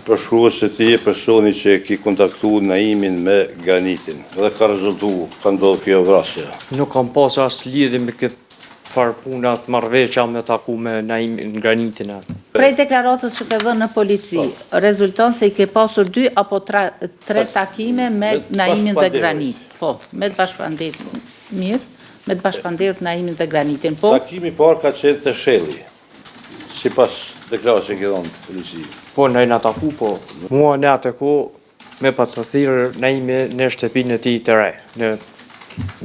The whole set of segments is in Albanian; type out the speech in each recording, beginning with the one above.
Përshkruaj se ti je personi që ki kontaktu Naimin me Granitin dhe ka rezultu, ka ndodhur kjo vrasje. Nuk kam pas as lidhje me këtë farë punat marrëveshja me taku me Naimin Granitin. Prej deklaratës që ke dhënë në polici, rezulton se i ke pasur 2 apo 3 takime me Naimin dhe Granit. Po, me të bashkëpranderët. Mirë, me të bashkëpranderët Naimin dhe Granitin. Po. Takimi parë ka qenë të Shelli, sipas deklaratës që ke dhënë polici. Po, në jena taku, po. Mua në atë ko, me pa të thirë Naimi në shtëpinë e ti të re, në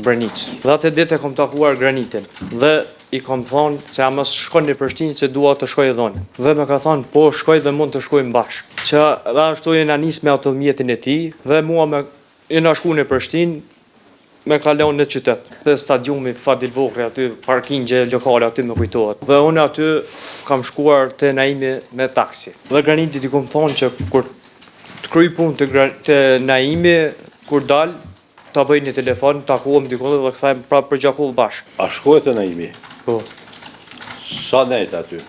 Brnic. Dhe atë ditë e kom takuar Granitin. Dhe i kom thonë se a mos shkon në Prishtinë që dua të shkoj dhonë. Dhe me ka thonë, po shkoj dhe mund të shkojmë bashkë. Që dhe ashtu jena nis me automjetin e ti, dhe mua me jena shku në Prishtinë, me kalon në qytet. Dhe stadiumi Fadil Vokri aty, parkingje lokale aty më kujtohet. Dhe unë aty kam shkuar të Naimi me taksi. Dhe Granitit i kom thonë që kur të kryj punë të Naimi, kur dal, ta bëj një telefon, takuam dikon dhe kthejmë prapë për Gjakov bashkë. A shkohet të Naimi? Po. Sa nejt aty?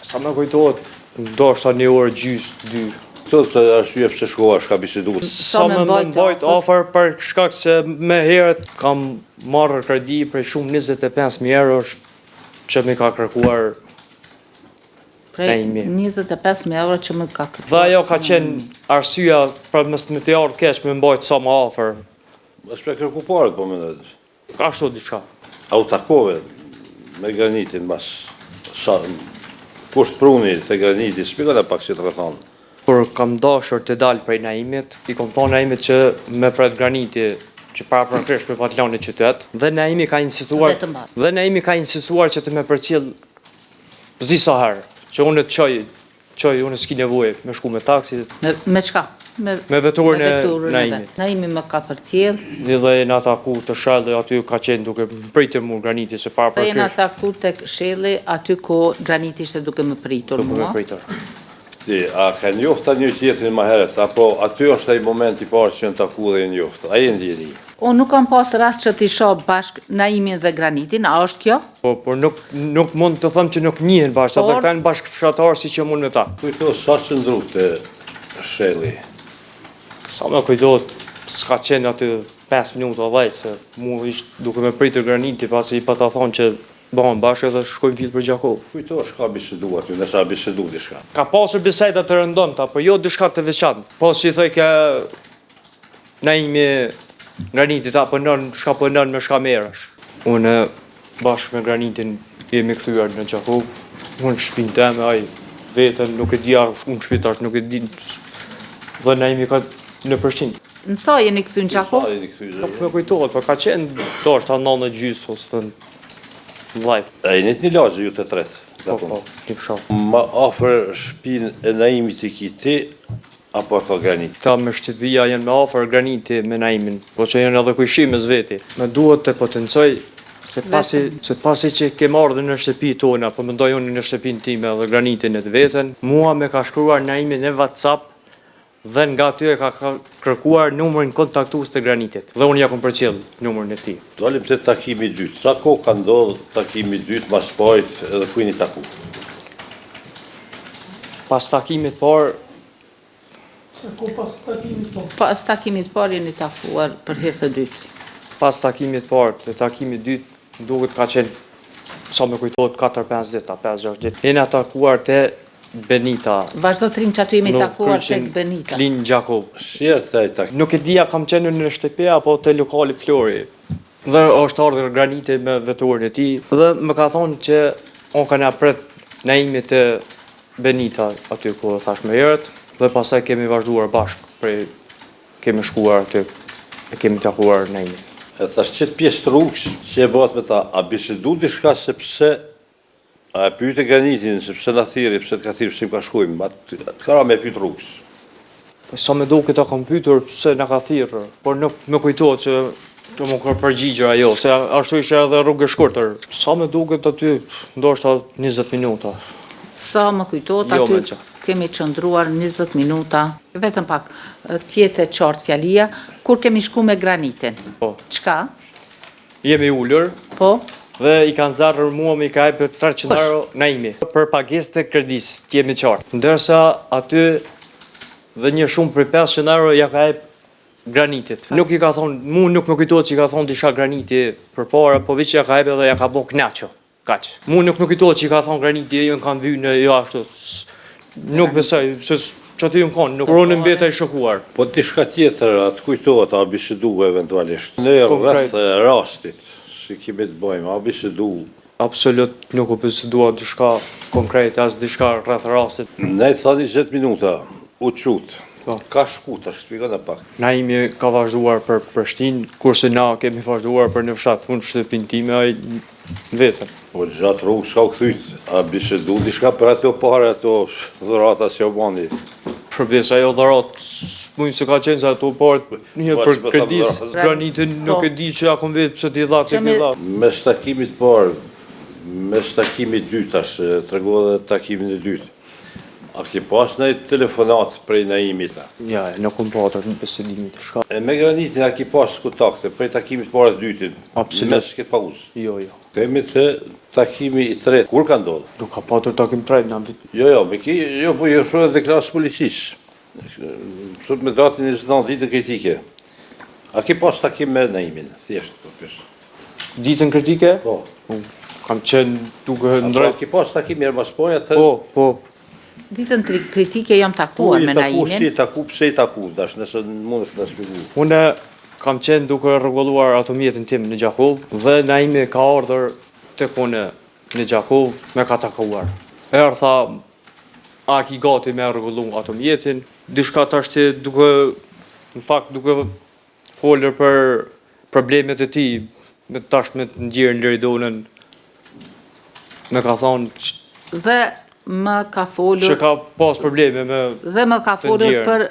Sa më kujtohet, ndoshta 1 orë gjys, 2. Këtë të arsye pse shkoha, shka bisedu. Sa më mbajt ofër për shkak se me herët kam marrë kredi për shumë 25.000 euro që më ka kërkuar Naimi. 25.000 euro që më ka kërkuar. Dhe ajo ka qenë arsyeja për mos më të ardhë keq me mbajt sa më ofër. Mos për kërku parët, po mendoj. Ashtu diçka. A u takove me Granitin mas sa kusht pruni të Graniti, shpjegoj pak si të rrethon. Kur kam dashur të dal prej Naimit, i kom thonë Naimit që me pret Graniti që para prankresh me pat lanë në qytet, dhe Naimi ka insistuar që të me përcjell zisa herë, që unë të çoj, unë s'ki nevojë me shku me taksi. Me çka? Me veturën e Naimit. Naimi më ka përcjell. Dhe jena taku të Shelli, aty ka qenë duke pritur mua Graniti se para prankresh. Jena taku tek Shelli, aty ku Graniti ishte duke më pritur mua. A ka njoft një tjetrin më herët, apo aty është ai moment i parë që në taku dhe njoft? A e ndjeni? Unë nuk kam pas rast që t'i shoh bashk Naimin dhe Granitin, a është kjo? Po, por nuk mund të them që nuk njihen bashkë, ata këta janë bashkë fshatarë si që mund me ta. Kujto, sa që ndruk të Shelli? Sa me kujtohet, s'ka qenë aty 5 minuta 10, se mu ishtë duke me pritur Graniti, pasi i pa ta thonë që bëhen bashkë dhe shkojmë vitë për Gjakov. Kujto, shka bisedu aty, nësa bisedu dishka? Ka pasur biseda të rëndomta, por jo dishka të veçantë. Po si thoj ke Naimi Granitit, apo shka pënën me shka merësh. Unë bashkë me Granitin jemi këthyar në Gjakov, unë shpinë teme, aj vetën, nuk e dija, unë shpitash, nuk e di, dhe Naimi ka në Prishtinë. Në sa jeni këthy në Gjakov? Me kujtohet, por ka qenë, do është ta 9:30 ose të live. A jeni një lagje ju të tretë? Po, një fshat. Ma afer shpinë e Naimit i ki ti, apo ka Granit? Ta me shtëpia janë me afer Graniti me Naimin, po që janë edhe kujshime zveti. Me duhet të potencoj, se pasi që ke marrë dhe në shtëpi tona, po më ndoj unë në shtëpin time dhe Granitin e të vetën, mua me ka shkruar Naimi në WhatsApp, dhe nga ty e ka kërkuar numërin kontaktues të Granitit. Dhe unë ja kom përcjell numërin e tij. Dalim të takimi dytë. Sa kohë ka ndodhur takimi dytë mas parit edhe ku jeni taku? Pas takimit parë, Pas takimit parë jeni takuar për herë të dytë. Pas takimit parë, të takimit dytë, duket ka qenë, sa me kujtohet, 4-5 dita, 5-6 ditë. Jena takuar te Benita. Vazhdo trim që aty jemi takuar tek Benita. Klin Gjakov. Shjerë të takim? Nuk e dija kam qenë në shtëpi apo te lokali Flori. Dhe është ardhur Graniti me veturën e tij. Dhe më ka thonë që unë kanë pret Naimi te Benita aty ku thash më herët. Dhe pastaj kemi vazhduar bashkë, kemi shkuar aty, e kemi takuar Naimin. E thash qëtë pjesë të rrugës që e bëhat me ta, a bisedu dishka sepse a e pyte Granitin, sepse në thiri, pse të ka thiri, pse më ka shkujmë, të kara me pyte rrugës. Sa me do këta kom pytur, pse në ka thirë, por nuk me kujtojtë që të më kërë përgjigjër ajo, se ashtu ishe edhe rrugë e shkurtër. Sa me do këtë aty, ndoshta 20 minuta. Sa më kujtojtë aty, kemi qëndruar 20 minuta, vetëm pak tjetë qartë fjalia, kur kemi shku me Granitin. Po. Qka? Jemi ullur. Po. Dhe i kanë zarrë mua mi ka e për 300 euro Naimi, për pagesë të kredis, t'jemi qartë. Ndërsa aty dhe një shumë prej 5 scenaro ja ka jep Granitit. Nuk i ka thonë, mu nuk më kujtohet që i ka thonë disha Graniti përpara, po veç ja ka jep edhe ja ka bo knaqo. Kaq. Mu nuk më kujtohet që i ka thonë Graniti, ju në kam vy në jo ashtu. Nuk besoj, se që të ju më konë, nuk ronë mbeta i shokuar. Po diçka tjetër, atë kujtohet, a bisedu eventualisht. Në rreth rastit, si kemi të bëjmë, a bisedu. Absolut nuk u bisedua diçka konkrete, as diçka rreth rastit. Ne i thani 10 minuta, u qut. Po. Ka shku, të shpikon e pak. Naimi ka vazhduar për Prishtinë, kurse na kemi vazhduar për në fshat punë shtëpinë time ai vetëm. Po gjatë rrugë s'ka u kthyt, a bisedu diçka për ato pare, ato dhurata që u bani. Përbes ajo dharat, mujnë se ka qenë se ato parë një për kredis, Granitin nuk e di që akon vetë pëse t'i dha të t'i dha. Mes takimit parë, mes takimit dytë, tash tregova dhe takimin e dytë. A ke pas në telefonat prej Naimit? Ja, nuk kom patër në besedimit të shka. E me Granitin a ke pas kontakte prej takimit parë të dytit? Absolut. Mes këtë pauzë? Jo. Kemi të takimi i tretë. Kur ka ndodhë? Nuk ka patër takim trejt në vit. Po jo shumë dhe klasë policisë. Sot me datin 29 ditën kritike. A ke pas takim me Naimin? Thjeshtë, po pjesë. Ditën kritike? Po. Kam qenë duke A ndrejt. ke pas takim mirë mas poja të... Po. Ditën kritike jam takuar me Naimin. Si taku, pse i taku, dash, nëse mund është me shpigu. Une kam qenë duke rregulluar ato mjetin tim në Gjakov dhe Naimi ka ardhur tek une në Gjakov me ka takuar. Tha, a ki gati me rregullu ato mjetin, dishka tash që duke folër për problemet e ti, me tash me të ngjirë në Liridonën, me ka thonë Dhe më ka folur... që ka pas probleme me Dhe më ka folur për...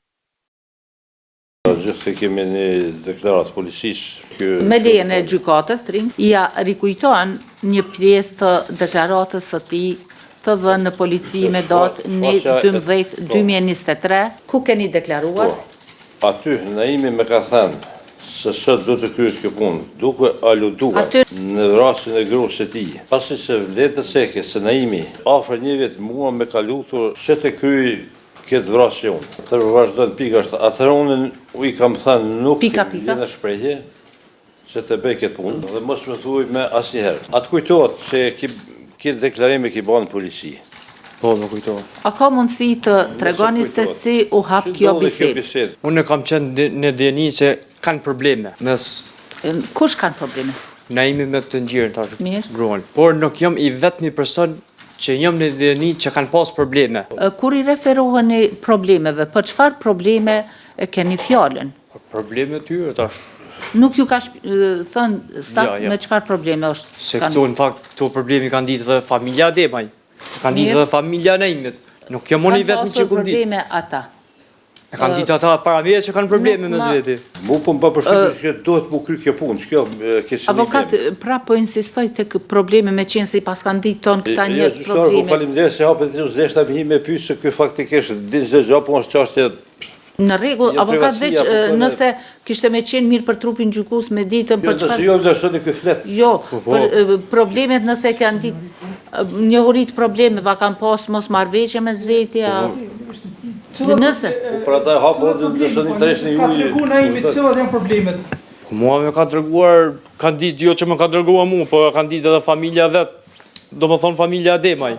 Gjithë të kemi një deklarat policisë. Me lejen e gjykatës, ja rikujton një pjesë të deklaratës së tij të dhënë në polici me datë 12/2023, ku keni deklaruar? Aty, Naimi me ka thënë se sot do të kryet kjo punë, duke aluduar në rastin e gruas së tij. Pasi se vletë seke se Naimi afër një vit mua me ka lutur se të kryej këtë vrasje unë. Atër vazhdojnë pika është, atër unë i kam thënë nuk në shprehje që të bëj këtë punë dhe mos më thuj me asnjëherë. Atë kujtohet se këtë deklarime ki banë polici. Po, më kujtohet. A ka mundësi të tregoni se si u hap kjo bisedë? Unë kam qenë në dieni që kanë probleme mes... Kush kanë probleme? Naimi me të ngjirën tash, Mirë. gruan. Por nuk jam i vetmi person që jam në dieni që kanë pas probleme. Kur i referoheni problemeve, për çfarë probleme e keni fjalën? Probleme të tyre tash. Nuk ju ka thënë saktë me çfarë probleme është? Se këtu në fakt këto problemi kanë ditë dhe familja Demaj. Kanë ditë dhe familja Naimit. Nuk jam unë i vetmi që kum ditë. Probleme ata. E kanë ditë ata para me që kanë probleme me zveti. Mu po më përshtypjes që duhet mu kry kjo punë, që kjo kështë Avokat, pra po insistoj tek probleme me qenë se i pas kanë ditë tonë këta njerëz Po probleme. faleminderit se hapet të zdesh të me pyesë se kjo faktikisht din zë gjapo është çështje. Në rregull, avokat veç nëse kishte me qenë mirë për trupin gjykues me ditën për çfarë? Jo, vlerësoni ky flet. Jo, për problemet nëse kanë ditë njohurit problemeve, kanë pas mos marrëveshje me zvetja. Nëse Po për ata hapo dhe vlerësoni interesin e Ka të regu Naimit, cilat janë problemet? Mua me ka treguar, kanë ditë jo që më ka treguar mua, po kanë ditë edhe familja vet. Do më thonë familja Demaj.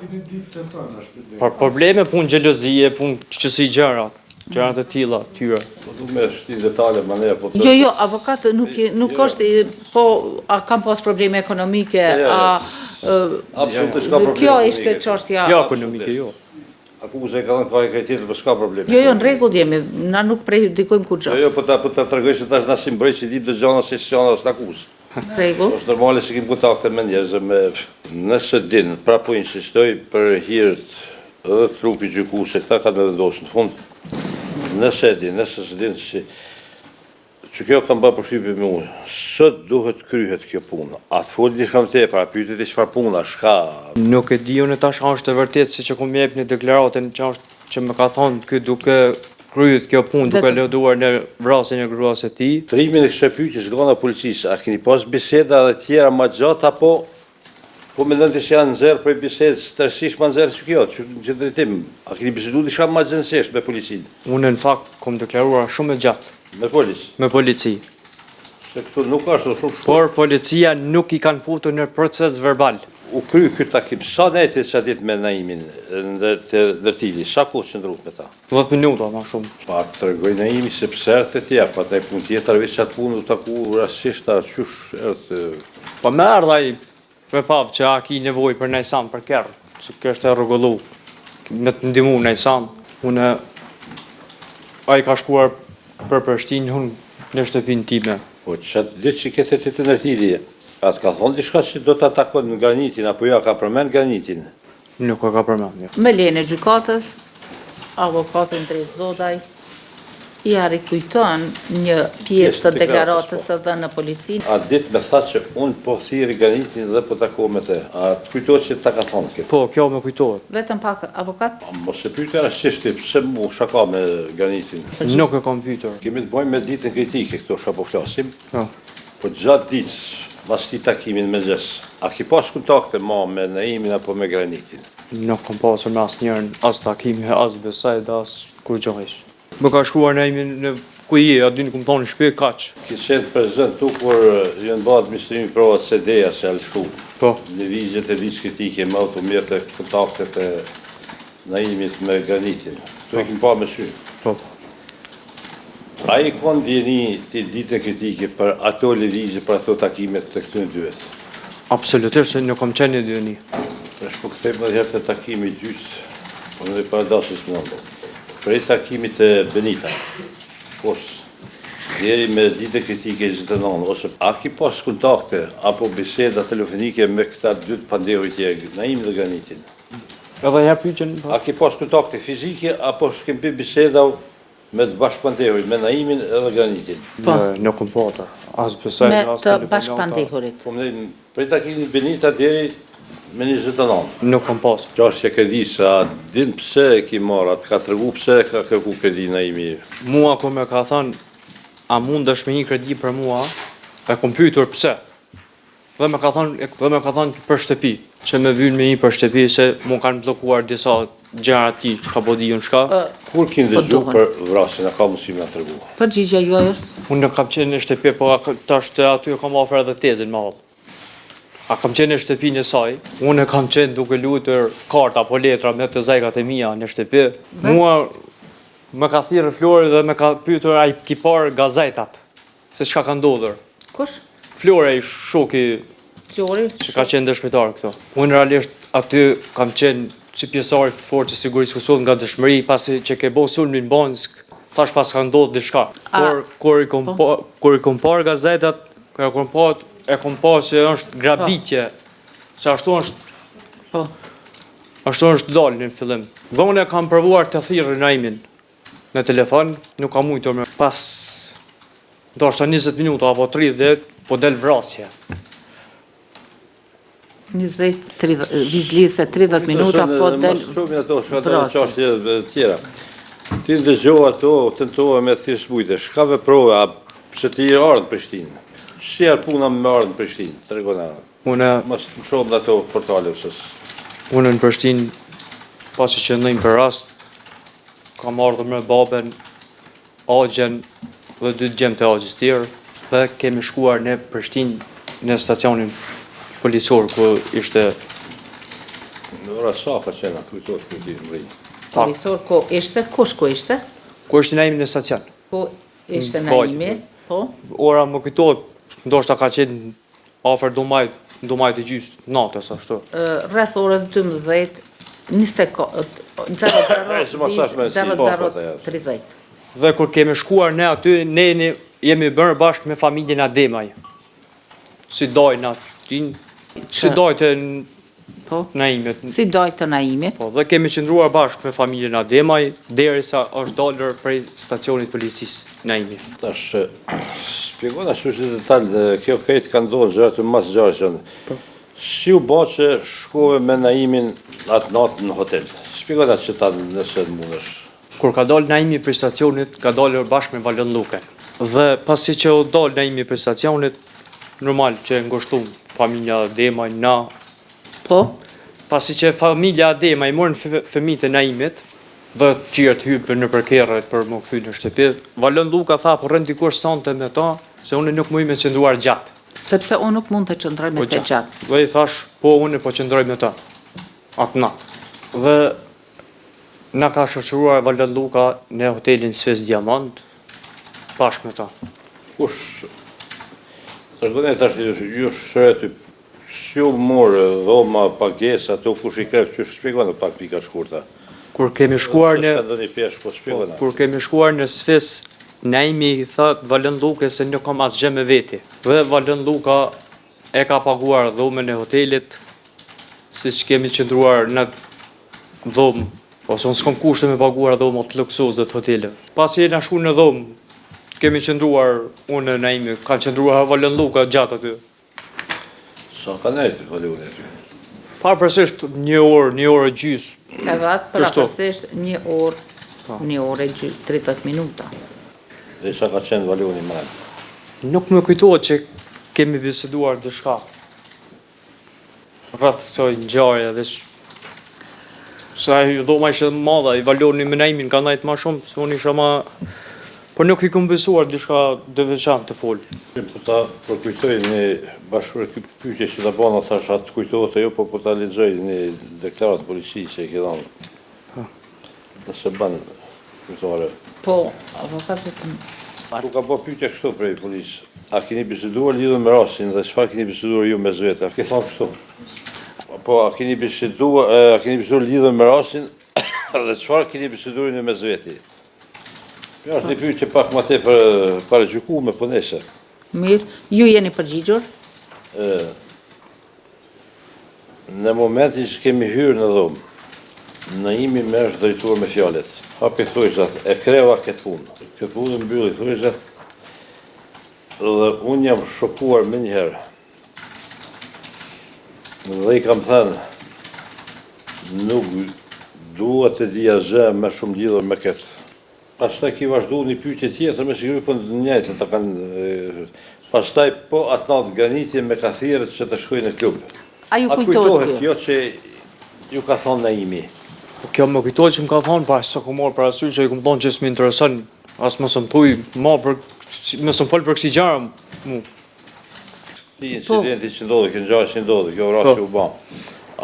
Por probleme, punë xhelozie, punë qësi gjërat e tilla tyre. Po du me shti detale maneja po të... Jo, avokat nuk është, po a kam pas probleme ekonomike, Absolutisht s'ka probleme. kjo ishte çështja. Jo ekonomike, jo. Akuza e ka dhënë ka e kreditit, po s'ka probleme. Jo, në rregull jemi, na nuk prejudikojmë kur gjë. Jo, po ta tregoj se tash na si mbroj si dip të gjana se s'jana s'akuz. Në rregull. Është normale se kemi kontakte me njerëz me nëse din, pra po insistoj për hirt edhe trupi gjykues se këta kanë me vendosur në fund. Nëse s'din si që kjo kam bërë përshtypje me unë, sot duhet kryhet kjo punë. A të folë një shkam tepër, a pytet i çfarë puna, shka... Nuk e di unë tash është e vërtet si që kom jep një deklaratën që më ka thonë ky duke kryet kjo punë, duke lënduar në vrasjen e gruas së tij. Trimin e kësaj pyetjes nga ana policisë, a keni pas biseda dhe tjera më gjatë apo Po me nëndë që janë nxerë për bisedës, tërësish ma nxerë që kjo, që drejtim, a keni bisedu diçka ma gjënësisht me policinë? Unë në fakt kom deklaruar shumë e gjatë Me policë? me polici. Se këtu nuk është shumë shkurt. Por policia nuk i kanë futur në proces verbal. U kry këtë takim, sa nejtë që ditë me Naimin të dërtili, sa kohë që ndrut me ta? 10 minuta ma shumë. Pa të tërgoj Naimi se pësër të tja, pa të e pun tjetër, veç atë punë të taku rasisht a qysh të... Po me ardha i me pavë që a ki nevoj për nejsan për kërë, që kështë e rregullu, me të ndimu nejsan, unë a i ka shkuar për Prishtinë, unë në shtëpinë time. Po që atë ditë që këtë të ndërtili, atë ka thonë diçka që do të atakon në granitin, apo ja ka përmen granitin? Nuk e ka përmendje. Me lejen e gjykatës, avokati Ndres Dodaj i rikujton një pjesë të deklaratës së dhënë në policinë. A ditë me tha që unë po thiri granitin dhe po tako me te. A të kujtojtë që ta ka thonë këtë? Po, kjo me kujtohet. Vetëm pak avokat? Mos e pyte rasishti, pse mu shaka me granitin? Nuk e kam pyetur. Kemi të bojmë me ditën kritike, këto shka po flasim, Po. po gjatë ditës, mas ti takimin me zes, a ki pas kontakte ma me Naimin apo me granitin? Nuk kam pasur me asë njërën, as takimi, as besajt, as kur gjohish. Më ka shkuar në imin në ku i e, aty në këmë thonë në shpe, kaq. Ki qenë prezident tu kur jënë ba administrimi provat CD-ja se alëshu. Po. Në vizjet e vizë kritike me automirët e kontaktet e Naimit me granitin. Tu e kemi pa me sy. Po. A i konë djeni të ditën kritike për ato levizje, për ato takimet të këtu në dyet? Absolutisht, nuk kam qenë një dyni. Tash po këthejmë edhe herë të takimi i dytë, po në dhe paradasis më nëndo. Prej takimit e Benita, deri me ditë kritike 29, ose a ki pas kontakte apo biseda telefonike me këta dytë pandehurit tjerë, Naim dhe granitin? Edhe ja pyetjen. A ki pas kontakte fizike apo shkempi biseda me të bashkëpandehurit, me Naimin edhe granitin? Po. Nuk kam pasur. As besoj, Me as të telefonata. bashkëpandehurit. Po më dhe prej takimit Benita deri me 29. Nuk kam pasur. Qa është që kredi, sa din pse e ki marrë, atë ka të regu pse ka kërku kredi Naimi? Mua ku me ka thënë, a mund është me një kredi për mua, e kom pyetur pse. Dhe me ka thënë për shtëpi, që me vynë me një për shtëpi, se mu kanë blokuar disa gjëra ti, që ka po di unë shka. Kur kin Po dëgju duhen. për vrasin, a ka mësim nga të regu? Përgjigja juaj është? Unë nuk kam qenë në shtëpi, po tash të aty kam ofër edhe tezin më madh. A kam qenë në shtëpinë e saj, unë e kam qenë duke lutur karta apo letra me të zajkat e mia në shtëpi. Mua më ka thirrë Flori dhe më ka pyetur ai ki par gazetat, se çka ka ndodhur. Kush? Flori ai shoku Flori? që ka qenë dëshmitar këto. Unë realisht aty kam qenë si pjesëtar i forcës së sigurisë Kosovës nga dëshmëri, pasi që ke bërë sulmin në Bonsk, thash pas ka ndodhur diçka. Kur i kom par gazetat, e kom pa se është grabitje, se ashtu është Po. ashtu është dalë në fillim. Dhe unë e kam provuar të thirrë Naimin në telefon, nuk kam mujtur me pas ndoshta 20 minuta apo 30, po del vrasje. 20-30, vizlise 30 minuta, po del Shumë ato, shka të vrasje. qashtje tjera. Ti ndëgjohë ato, tentohë me thirë bujtë, shka veprove, a pse ti ardhë në Prishtinë? Si arë puna me ardhë në Prishtinë? Të regona, Unë mas më shumë dhe ato portale usës. Unë në Prishtinë, pasi që ndëjmë për rast, kam ardhur me baben, agjen dhe 2 gjemë të agjës tjerë, dhe kemi shkuar në Prishtinë në stacionin policor, ku ishte Në ora safa qena, kujtojsh për ti në rrinë. Policor, ko ishte? Kush ko ishte? ku ishte Naimi në stacion. Po ishte Mm, Naimi, po. Ora më kujtohet, ndoshta ka qenë afër domajt e gjysë natës ashtu. Rreth orës 12, 00:30. Dhe kur kemi shkuar ne aty, ne jemi bërë bashkë me familjen Ademaj. Si dojnë aty, si dojtë Po. Naimit. Si dojtë të Naimit. Po, dhe kemi qëndruar bashkë me familjen Ademaj, derisa është dalër prej stacionit policisë Naimi. Tash, spjegona që është detalë, kjo kajtë ka ndonë gjërë të mas gjërë që në. Si u ba që shkove me Naimin atë natë në hotel? Spjegona që ta nëse mund është. Kur ka dalë Naimi për stacionit, ka dalër bashkë me Valon Luken. Dhe pasi që u dalë Naimi për stacionit, normal që e ngoshtu familja Ademaj, na, Po, Pasi që familja Adema i morën fëmijët e Naimit, dhe qirët hypën në përkerret për më kthy në shtëpi, Valon Luka tha po rën dikush sonte me ta, se unë nuk muj me qëndruar gjatë. sepse unë nuk mund të qëndroj me të gjatë. Dhe i thash, po unë po qëndroj me ta, atë natë. Dhe na ka shoqëruar Valon Luka në hotelin Sves Diamant, bashkë me ta. Kush, tërgone tash ju shërë si u morë dhoma, pagesa, të kush i krevë, që shpjegone pak pika shkurta. Kur kemi shkuar në S'ka ndonjë peshë, po shpjegone. Kur kemi shkuar në Sves, Naimi i thot Valon Luka se nuk kam asgjë me veti. Dhe Valon Luka e ka paguar dhomën e hotelit, siç kemi qëndruar në dhomë, ose unë s'kam kushte me paguar dhomë të luksoze të hotelit. Pasi na shku në dhomë, kemi qëndruar unë e Naimi, ka qëndruar Valon Luka gjatë aty. Sa ka nejtë Valoni aty? Pavarësisht një orë e gjys. Edhe atë parafërsisht një orë e 30 minuta. Dhe sa ka qenë Valoni më? Nuk më kujtohet që kemi biseduar diçka rreth kësaj ngjarje dhe sa dhoma ishte e madhe, i Valoni me Naimin ka ndajt më shumë, se unë isha më por nuk i kam besuar diçka të veçantë të fol. Po ta përkujtoj një bashkërë këtë pyetje që ta bëna thash atë kujtohet ajo, po ta lexoj një deklaratë policisë që e ke dhënë. Nëse ban kujtore. Po, avokati të... Ku ka bërë pyetje kështu prej policë. A keni biseduar lidhur me rastin dhe çfarë keni biseduar ju mes vetë? Ke thënë kështu. Po a keni biseduar lidhur me rastin dhe çfarë keni biseduar në mes vetë? Kjo është një pyetje pak më tepër paragjykuar po nese. Mirë, ju jeni përgjigjur? Në momentin që kemi hyrë në dhomë, Naimi më është drejtuar me fjalët. Hapi thojzat, e kreva këtë punë. Këtë punë mbylli thojzat, dhe unë jam shokuar më njëherë. Dhe i kam thënë, nuk duhet të dija zë më shumë lidhur me këtë. Pastaj ki vazhdu një pyetje tjetër, me siguri po njëjtë ta kanë. Pastaj po atë natë Graniti me ka thirrë që të shkojë në klub. A ju Atë kujtohet ju? kjo që ju ka thonë Naimi. Kjo më kujtohet që më ka thonë, pa sa ku marr parasysh që i kam thonë që s'më intereson, as mos më thuj më për mos më fol për kësi gjëra mu. Ti incidenti që ndodhi, kjo ngjarje që ndodhi, kjo rasti u bë.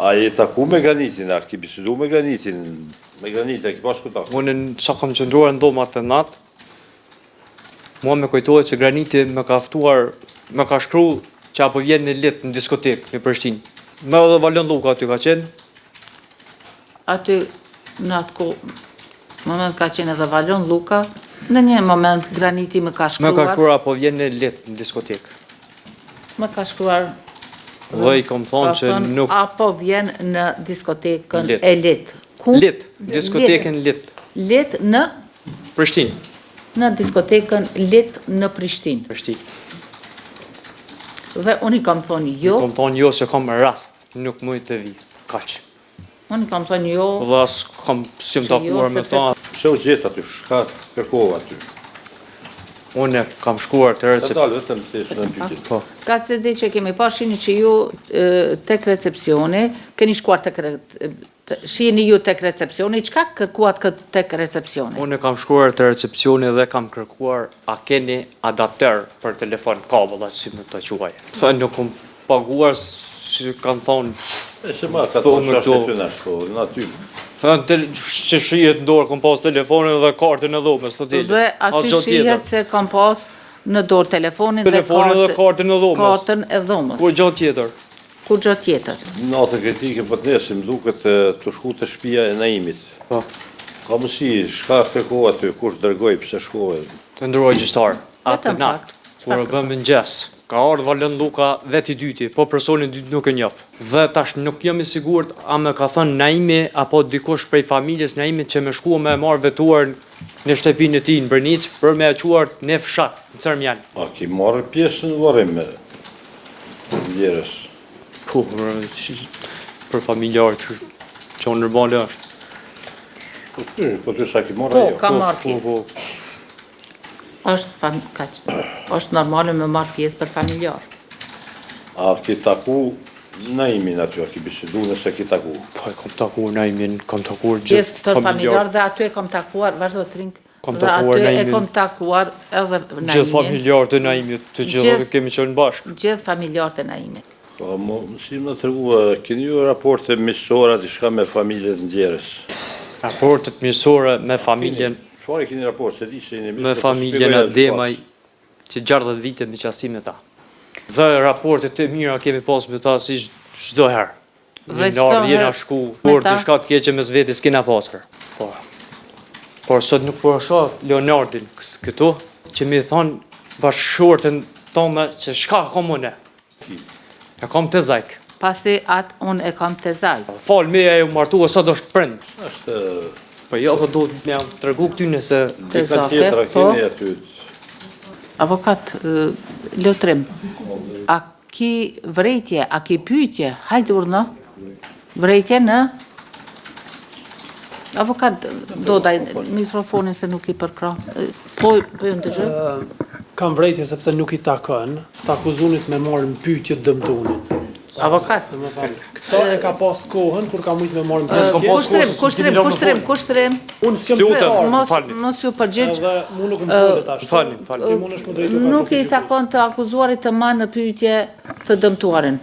A i taku me Granitin, a ki bisedu me Granitin, me Granitin, a ki pas kontakt? Unë sa kam qëndruar në dhomë atë natë, mua me kujtohet që Graniti më ka ftuar, më ka shkruar që apo vjen në lit në diskotekë në Prishtinë. Me edhe Valon Luka aty ka qenë. Aty në atë moment ka qenë edhe Valon Luka, në një moment Graniti më ka Më ka shkruar. shkruar apo vjen në lit në diskotekë. Më ka shkruar. Dhe i kam thonë që nuk Apo vjen në diskotekën Lit. e Lit. Ku? lit, diskotekën lit, Lit në Prishtinë, diskotekën Lit në Prishtinë. Prishtinë. Dhe unë i kam thonë jo, Kam thonë jo se kam rast, nuk mund të vi. Kaq. unë i kam thonë jo, Dhe as kam s'jam Që jo, takuar me sepse- ta. Pse u gjetë aty, shka kërkova aty? Unë kam shkuar të Të recep. dalë vetëm të shënë pyqit. Po. ka CD që kemi pa, shini që ju tek recepcioni, keni shkuar shini ju tek recepcioni, çka kërkuat tek recepcioni? Unë kam shkuar të recepcioni dhe kam kërkuar a keni adapter për telefon kabëll, atë si më të quaj. Thënë nuk kam paguar, si kanë thonë, E se ma, ka Po, thonë me që është këto- e ty në ashtë, po, në aty. thënë që shihet në dorë, kam pas telefonin dhe kartën e dhomës të hotelit. Dhe aty shihet se kam pas në dorë telefonin Telefonin dhe kartën e dhomës. Kartën e dhomës. Kur gjatë tjetër. Kur gjë tjetër. Natë kritike për të nesim, duket të shku të shtëpia e Naimit. Po. Ka mësi, shka kërkova aty, kush dërgoj, pse shkove. Të ndëroj gjistar. Atë Vetëm natë, fakt. kur e bëm mëngjes, ka ardhur Valon Luka veti dyti, po personin dytë nuk e njoh. Dhe tash nuk jam i sigurt a më ka thënë Naimi apo dikush prej familjes Naimit që më shkua me marr vetuar në shtëpinë e tij në Brniç për me e quar në fshat, në Cermjan. A ki marrë pjesë në varrim me vlerës. Po, për familjar që unë nërbale është. Po ty sa ki marrë Po, ajo. ka marrë Po, pjesë. po. Është normale me marrë pjesë për familjar. A ki taku Naimin aty, a ki bisedu nëse ki taku. Po e kam takuar Naimin, kam takuar Gjithë gjithë të familjar familjar. dhe aty e kom takuar, vazhdo të ringë. Kom Dhe takuar aty e Naimin. kom takuar edhe Gjithë Naimin. familjar të Naimit, të gjithë Gjithë- kemi qenë bashkë. Gjithë familjar të Naimit. Po, si më të rrugua, keni ju raporte misora diçka me familjet ndjerës? Raportet mirësore me familjen, Çfarë keni raport, se di se jeni me familjen Ademaj, që 60 vite me qasi me ta. Dhe raportet e mira kemi pas me ta si çdo herë. Dhe Një çdo nardë jena herë shku, me por ta? diçka të keqe mes vetes kena pasur. Po. Por sot nuk po e shoh Leonardin këtu, që mi thon bashkëshortën tonë që shka kam unë. Ja kam të zajk. Pasi atë unë e kam të zajt. Fal me e u martua sa do shprind. Është Po jo, po do të jam tregu këty nëse Të dika zake, tjetra po. keni aty. Avokat, Lotrim, a ki vrejtje, a ki pyetje, hajde urnë, vrejtje në... Avokat, do daj mikrofonin se nuk i përkra. Po ju ndëgjë? Kam vrejtje sepse nuk i takon, të akuzunit me marrë në pyetje dëmtunit. Avokat, Këta e ka pas kohën kur ka mujtë me marrë në s'ka pyetje. kushtrim. Unë s'jam Lutem, qytetar, falni. Mos ju përgjigj. edhe mu nuk më folët ashtu. Falni. Ti mund është më drejtu ka Nuk i përgjigj. takon të akuzuarit të marrë në pyetje të dëmtuarin.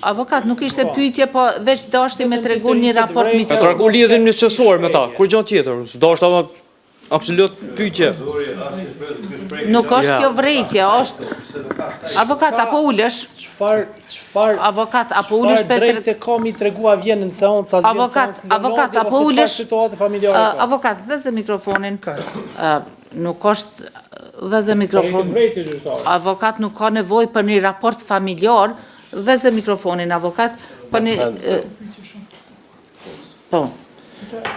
Avokat, nuk ishte pyetje, po veç dashti me tregu një raport Me miqësor. tregu lidhjen miqësor me ta, kur gjë tjetër, s'dashta absolut pyetje. Nuk është Ja. kjo vrejtje, është... Avokat, apo ulesh? Çfar Avokat, apo ulesh për... drejtë kam i tregua vjen në seancë, as vjen Avokat, seancë avokat, Leonardi, apo ose ulesh... çfarë situatë familjare ka. Avokat, dhe ze mikrofonin. Nuk është... Dhe ze Po i mikrofon. vrejtje gjyqtare. Avokat nuk ka nevoj për një raport familjar, dhe ze mikrofonin, avokat, për një... Po.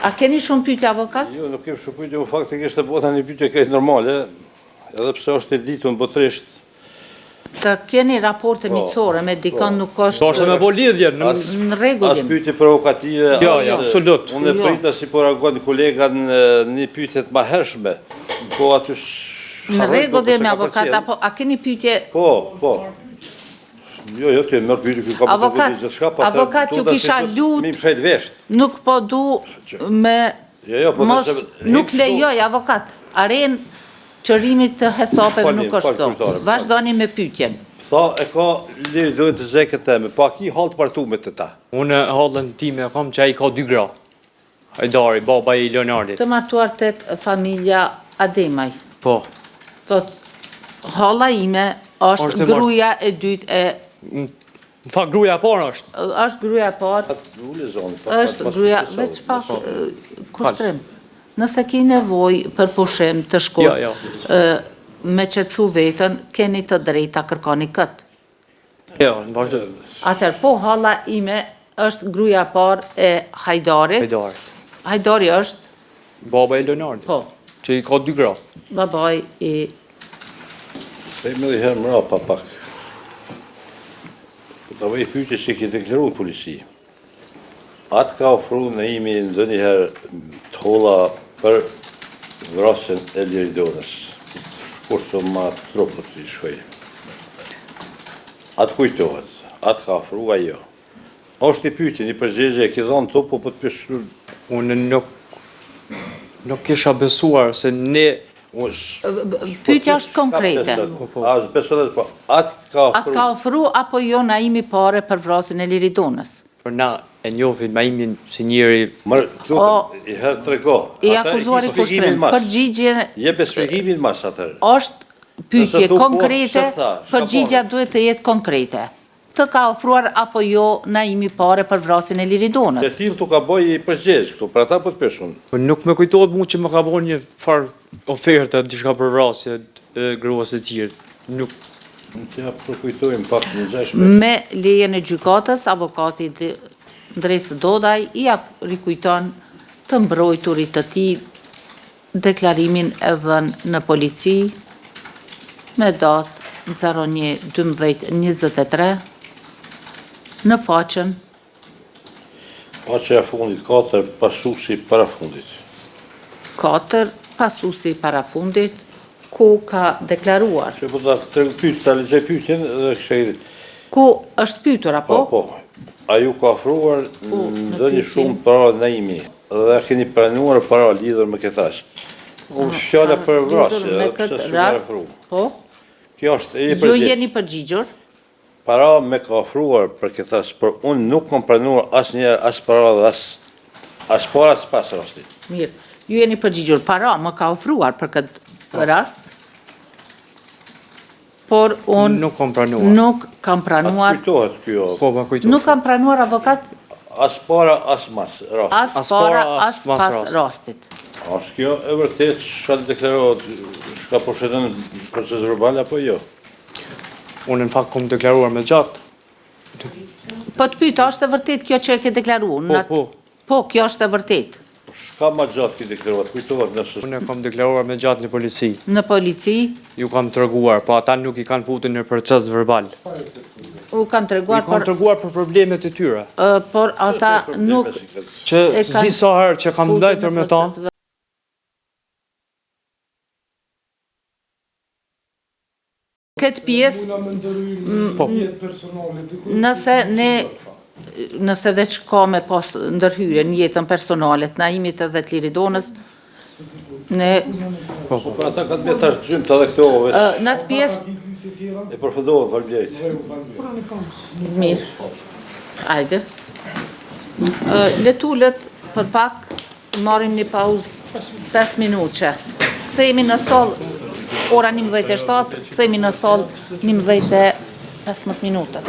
A keni shumë pyetje, avokat? Jo, nuk kem shumë pyetje, faktikisht e bota një pyetje këtë normale, edhe pse është e ditur botërisht. Të keni raporte miqësore me dikon nuk është Dashta me bo lidhjen, në As rregullim. pyetje provokative. Jo, as- jo, absolut. Unë e Jo. prita si po reagon kolega në një pyetje të mahershme. Po aty Në rregullim, avokat, apo a keni pyetje? Po. Jo, ti më pyetje kë ka Avokat, gjithçka, po. avokat, ju kisha lut- Mi mshajt vesht. Nuk po du me... Jo, po Mos, nëse- nuk kështu- lejoj, avokat. Aren qërimit të hesapeve Falni, nuk është falni, kryetare, to. Vazhdoni me pyetjen. Tha e ka lirë dojnë të zekët teme, pa ki halë të partumit të ta. unë hallën time kam që ai ka 2 gra. Hajdari, baba i Leonardit. Të martuar tek familja Ademaj. Po. Thot, halla ime Është është e martë. gruaja e dytë e... Në fakt gruaja e parë është. është gruaja e parë, Ule zonë, është gruaja... Veç pak kushtrim. Nëse ki nevoj për pushim të shkurt, Jo. me qetësu vetën, keni të drejta kërkoni këtë. Jo, në vazhdo. Atër, po halla ime është gruaja e parë e Hajdarit. Hajdari. Hajdari është, Baba i Leonardit. po, Që i ka 2 gra. babaj i... Pej me dhe herë mëra pa pak. Po të vej pyqe që ki deklaru në polisi. Atë ka ofru në imi ndë njëherë të hola për vrasën e Liridonës. Shposhto ma tropët të i shkoj. Atë kujtohet, atë ka ofru a jo. Është i pyqe, një përgjegje e ki dhanë to, po për të pështu... Unë nuk kisha besuar se ne Pyetja është konkrete. A, besohet, po, atë ka Atë ka ofru apo jo Naimi pare për vrasjen e Liridonës? për na e njohin Maimin si njëri Mërë, O, i herë të rego. I akuzuari kushtrim. Përgjigjen Jepe shpjegimin mas atër. është pyetje Nëse thu po, konkrete, pse tha? Shka përgjigja bone? duhet të jetë konkrete. Të ka ofruar apo jo Naimi pare për vrasjen e Të Liridonës? tim të ka boj i përgjegj këtu, për ata për të peshun. Po nuk me kujtohet mu që më ka bërë një farë ofertë diçka për vrasje e gruas e tjerë. Nuk Në që ja përkujtojmë pak në gjeshme. Me lejen e gjykatës, avokati Ndresë Dodaj i rikujton të mbrojturit të tij deklarimin e dhënë në polici me datë 01/12/23 në faqen Pa që e fundit 4, pasusi para fundit. 4 pasuesi parafundit ku ka deklaruar. Që po të pyjtë, të legjej pyjtjen dhe kështë Ku është pyetur apo? po, A ju ka ofruar ndonjë shumë para Naimi dhe keni pranuar para lidhur me këtë rast? Fjala për vrasje, me pse këtë s'u ka rast, ofruar? po, Kjo është e ju përgjithshme. jeni përgjigjur, Para me ka ofruar për këtë rast, por unë nuk kam pranuar asnjëherë as para dhe as para as pas rastit. mirë, ju jeni përgjigjur, para më ka ofruar për këtë rast, por unë Nuk kam pranuar. nuk kam Atë pranuar, kujtohet kjo, Po, ma kujtu. nuk kam pranuar avokat as para as mas rast. as As para, para, as as mas pas rastit. rastit. Është kjo e vërtet shka deklarohet, shka po shëtën proces verbal apo jo? Unë në fakt kom deklaruar me gjatë. Po të pyta, është e vërtet kjo që e ke deklaruar? Po. Po, kjo është e vërtet. Shka ma gjatë ki deklarohet, kujtohet nëse... Unë e kom deklaruar me gjatë në polici. Në polici, Ju kam treguar, po ata nuk i kanë futur në proces verbal. u kanë I treguar, kam treguar për problemet e tyre. por ata nuk Që e s'di sa herë që kam futur ndajtur në me ta, proces. Këtë pjesë, po, nëse veç ka me pas ndërhyrje në jetën personale të Naimit edhe të Liridonës, ne Po ata kanë bërë tash gjymë të edhe këto veç në atë pjesë, e përfundohet, falënderit. mirë, ajde. Letullet për pak, marim një pauzë 5 minutë. Kthehemi në sallë ora 11:07, kthehemi në sallë 11:15 minutat.